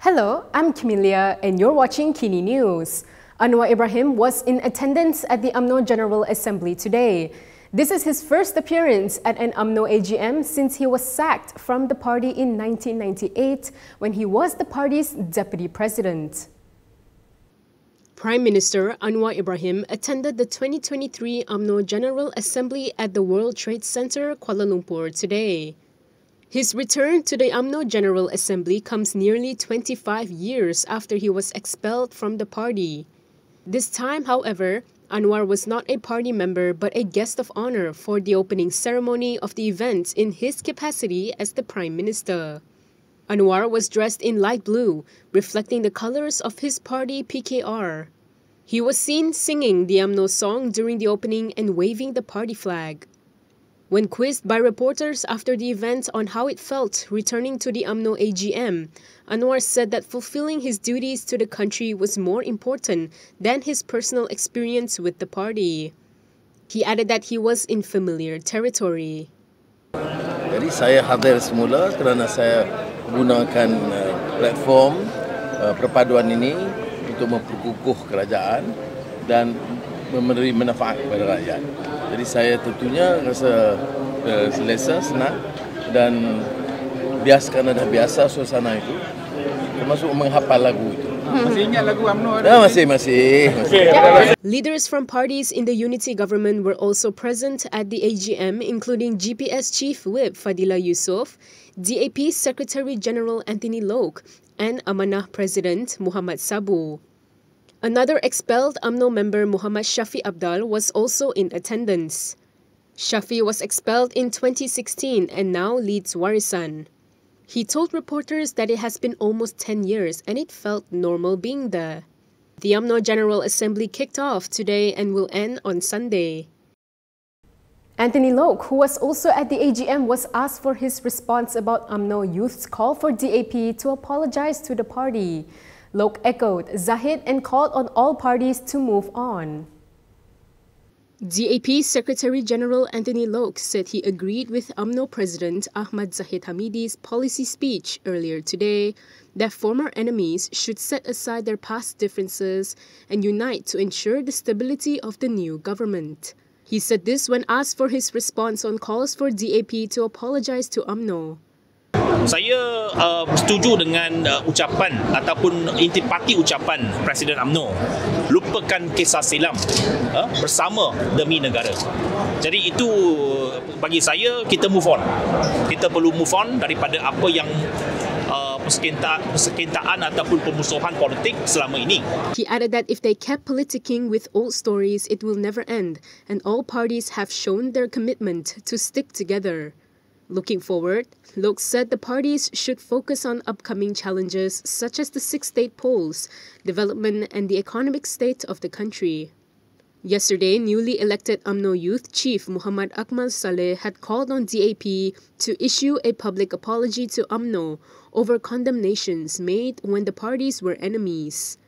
Hello, I'm Camelia and you're watching KiniNews. Anwar Ibrahim was in attendance at the Umno General Assembly today. This is his first appearance at an Umno AGM since he was sacked from the party in 1998 when he was the party's deputy president. Prime Minister Anwar Ibrahim attended the 2023 Umno General Assembly at the World Trade Center, Kuala Lumpur today. His return to the Umno General Assembly comes nearly 25 years after he was expelled from the party. This time, however, Anwar was not a party member but a guest of honor for the opening ceremony of the event in his capacity as the Prime Minister. Anwar was dressed in light blue, reflecting the colors of his party PKR. He was seen singing the Umno song during the opening and waving the party flag. When quizzed by reporters after the event on how it felt returning to the Umno AGM, Anwar said that fulfilling his duties to the country was more important than his personal experience with the party. He added that he was in familiar territory. Jadi saya hadir semula kerana saya gunakan platform perpaduan ini untuk memperkukuh kerajaan dan memberi manfaat kepada rakyat. Jadi saya tentunya rasa selesa, senang dan kerana dah biasa suasana itu, termasuk menghafal lagu itu. Masih ingat lagu UMNO? Masih. Leaders from parties in the unity government were also present at the AGM, including GPS Chief Whip Fadila Yusof, DAP Secretary General Anthony Loke, and Amanah President Muhammad Sabu. Another expelled UMNO member Muhammad Shafi Abdal was also in attendance. Shafi was expelled in 2016 and now leads Warisan. He told reporters that it has been almost 10 years and it felt normal being there. The UMNO General Assembly kicked off today and will end on Sunday. Anthony Loke, who was also at the AGM, was asked for his response about UMNO Youth's call for DAP to apologize to the party. Loke echoed Zahid and called on all parties to move on. DAP Secretary General Anthony Loke said he agreed with UMNO President Ahmad Zahid Hamidi's policy speech earlier today that former enemies should set aside their past differences and unite to ensure the stability of the new government. He said this when asked for his response on calls for DAP to apologize to UMNO. Saya setuju dengan ucapan ataupun intipati ucapan Presiden UMNO, lupakan kisah silam bersama demi negara. Jadi itu bagi saya, kita move on. Kita perlu move on daripada apa yang persekintaan ataupun pemusuhan politik selama ini. He added that if they kept politicking with old stories, it will never end, and all parties have shown their commitment to stick together. Looking forward, Loke said the parties should focus on upcoming challenges such as the 6 state polls, development and the economic state of the country. Yesterday, newly elected UMNO Youth Chief Muhammad Akmal Saleh had called on DAP to issue a public apology to UMNO over condemnations made when the parties were enemies.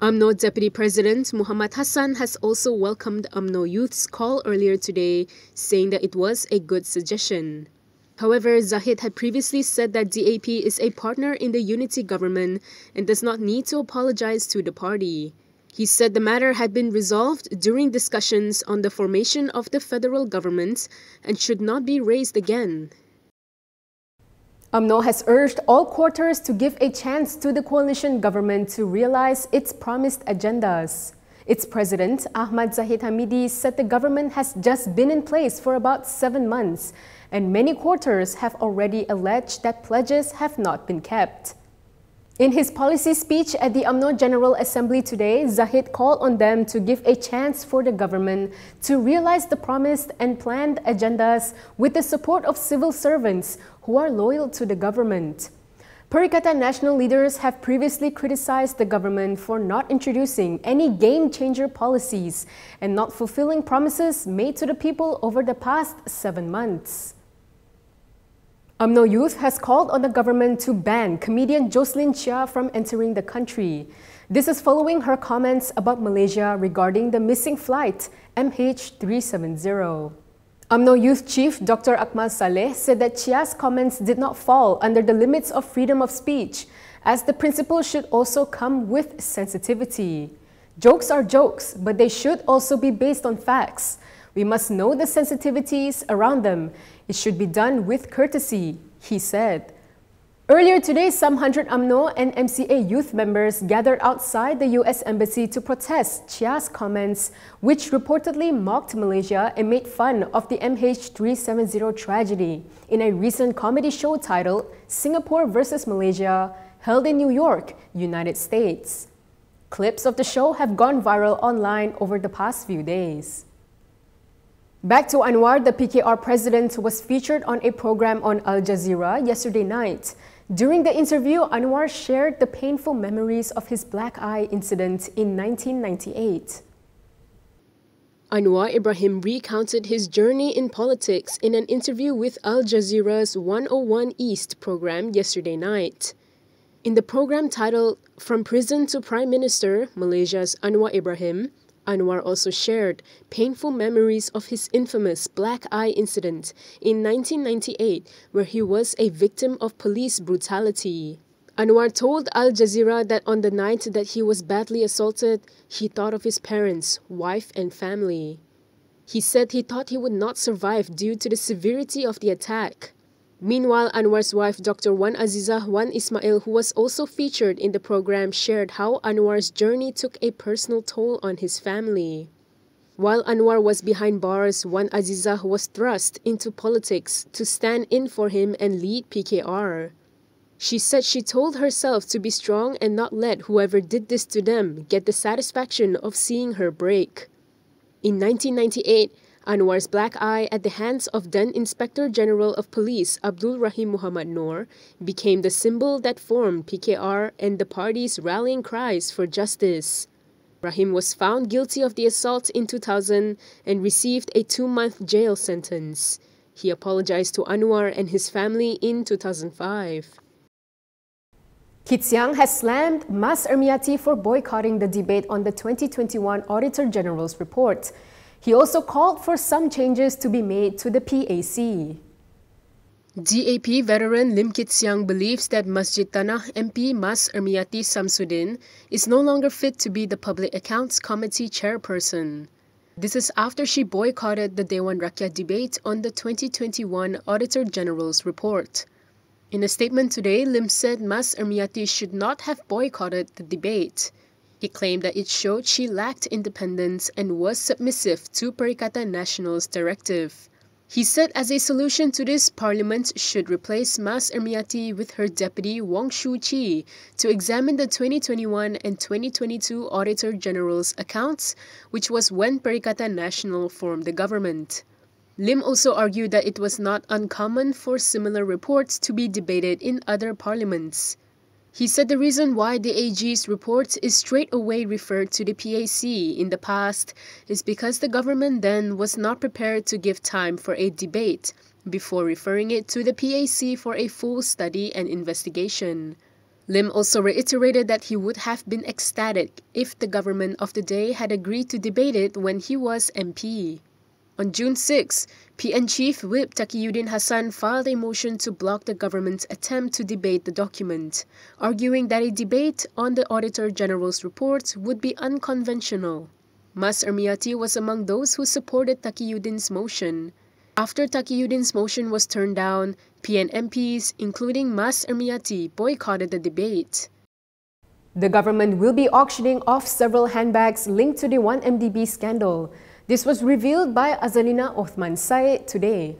UMNO Deputy President Muhammad Hassan has also welcomed UMNO Youth's call earlier today, saying that it was a good suggestion. However, Zahid had previously said that DAP is a partner in the unity government and does not need to apologize to the party. He said the matter had been resolved during discussions on the formation of the federal government and should not be raised again. UMNO has urged all quarters to give a chance to the coalition government to realize its promised agendas. Its president, Ahmad Zahid Hamidi, said the government has just been in place for about 7 months, and many quarters have already alleged that pledges have not been kept. In his policy speech at the UMNO General Assembly today, Zahid called on them to give a chance for the government to realize the promised and planned agendas with the support of civil servants who are loyal to the government. Perikatan national leaders have previously criticized the government for not introducing any game-changer policies and not fulfilling promises made to the people over the past 7 months. UMNO Youth has called on the government to ban comedian Jocelyn Chia from entering the country. This is following her comments about Malaysia regarding the missing flight MH370. UMNO Youth Chief Dr. Akmal Saleh said that Chia's comments did not fall under the limits of freedom of speech, as the principle should also come with sensitivity. Jokes are jokes, but they should also be based on facts. We must know the sensitivities around them. It should be done with courtesy, he said. Earlier today, some 100 UMNO and MCA youth members gathered outside the US Embassy to protest Chia's comments, which reportedly mocked Malaysia and made fun of the MH370 tragedy in a recent comedy show titled Singapore vs. Malaysia, held in New York, United States. Clips of the show have gone viral online over the past few days. Back to Anwar, the PKR president was featured on a program on Al Jazeera yesterday night. During the interview, Anwar shared the painful memories of his black eye incident in 1998. Anwar Ibrahim recounted his journey in politics in an interview with Al Jazeera's 101 East program yesterday night. In the program titled From Prison to Prime Minister, Malaysia's Anwar Ibrahim, Anwar also shared painful memories of his infamous black eye incident in 1998, where he was a victim of police brutality. Anwar told Al Jazeera that on the night that he was badly assaulted, he thought of his parents, wife and family. He said he thought he would not survive due to the severity of the attack. Meanwhile, Anwar's wife, Dr. Wan Azizah Wan Ismail, who was also featured in the program, shared how Anwar's journey took a personal toll on his family. While Anwar was behind bars, Wan Azizah was thrust into politics to stand in for him and lead PKR. She said she told herself to be strong and not let whoever did this to them get the satisfaction of seeing her break. In 1998, Anwar's black eye at the hands of then Inspector General of Police Abdul Rahim Muhammad Noor became the symbol that formed PKR and the party's rallying cries for justice. Rahim was found guilty of the assault in 2000 and received a 2-month jail sentence. He apologized to Anwar and his family in 2005. Kit Siang has slammed Mas Ermiati for boycotting the debate on the 2021 Auditor General's report. He also called for some changes to be made to the PAC. DAP veteran Lim Kit Siang believes that Masjid Tanah MP Mas Ermiati Samsudin is no longer fit to be the Public Accounts Committee chairperson. This is after she boycotted the Dewan Rakyat debate on the 2021 Auditor General's report. In a statement today, Lim said Mas Ermiati should not have boycotted the debate. He claimed that it showed she lacked independence and was submissive to Perikatan Nasional's directive. He said as a solution to this, Parliament should replace Mas Ermiati with her deputy Wong Shu Chi to examine the 2021 and 2022 Auditor General's accounts, which was when Perikatan Nasional formed the government. Lim also argued that it was not uncommon for similar reports to be debated in other parliaments. He said the reason why the AG's report is straight away referred to the PAC in the past is because the government then was not prepared to give time for a debate before referring it to the PAC for a full study and investigation. Lim also reiterated that he would have been ecstatic if the government of the day had agreed to debate it when he was MP. On June 6, PN Chief Whip Taqiyuddin Hassan filed a motion to block the government's attempt to debate the document, arguing that a debate on the Auditor General's report would be unconventional. Mas Ermiati was among those who supported Taqiyuddin's motion. After Taqiyuddin's motion was turned down, PN MPs, including Mas Ermiati, boycotted the debate. The government will be auctioning off several handbags linked to the 1MDB scandal. This was revealed by Azalina Othman Said today.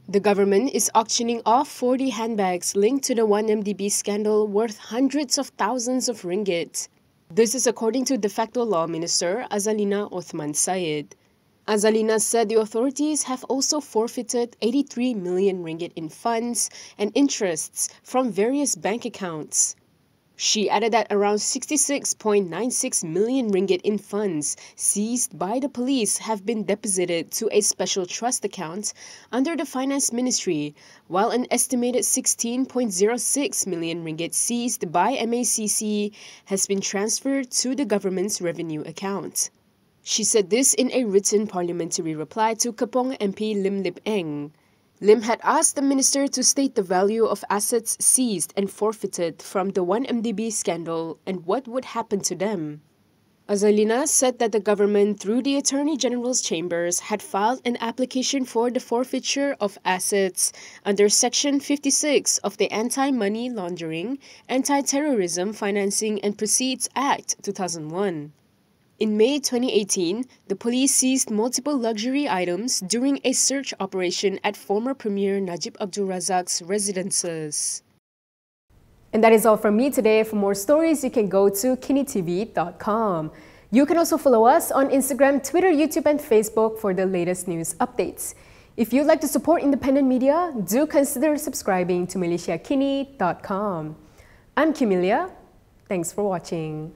The government is auctioning off 40 handbags linked to the 1MDB scandal worth hundreds of thousands of ringgit. This is according to de facto law minister Azalina Othman Said. Azalina said the authorities have also forfeited 83 million ringgit in funds and interests from various bank accounts. She added that around 66.96 million ringgit in funds seized by the police have been deposited to a special trust account under the Finance Ministry, while an estimated 16.06 million ringgit seized by MACC has been transferred to the government's revenue account. She said this in a written parliamentary reply to Kapong MP Lim Guan Eng. Lim had asked the minister to state the value of assets seized and forfeited from the 1MDB scandal and what would happen to them. Azalina said that the government, through the Attorney General's chambers, had filed an application for the forfeiture of assets under Section 56 of the Anti-Money Laundering, Anti-Terrorism Financing and Proceeds Act 2001. In May 2018, the police seized multiple luxury items during a search operation at former Premier Najib Abdul Razak's residences. And that is all from me today. For more stories, you can go to Kinitv.com. You can also follow us on Instagram, Twitter, YouTube, and Facebook for the latest news updates. If you'd like to support independent media, do consider subscribing to MalaysiaKini.com. I'm Kimilia. Thanks for watching.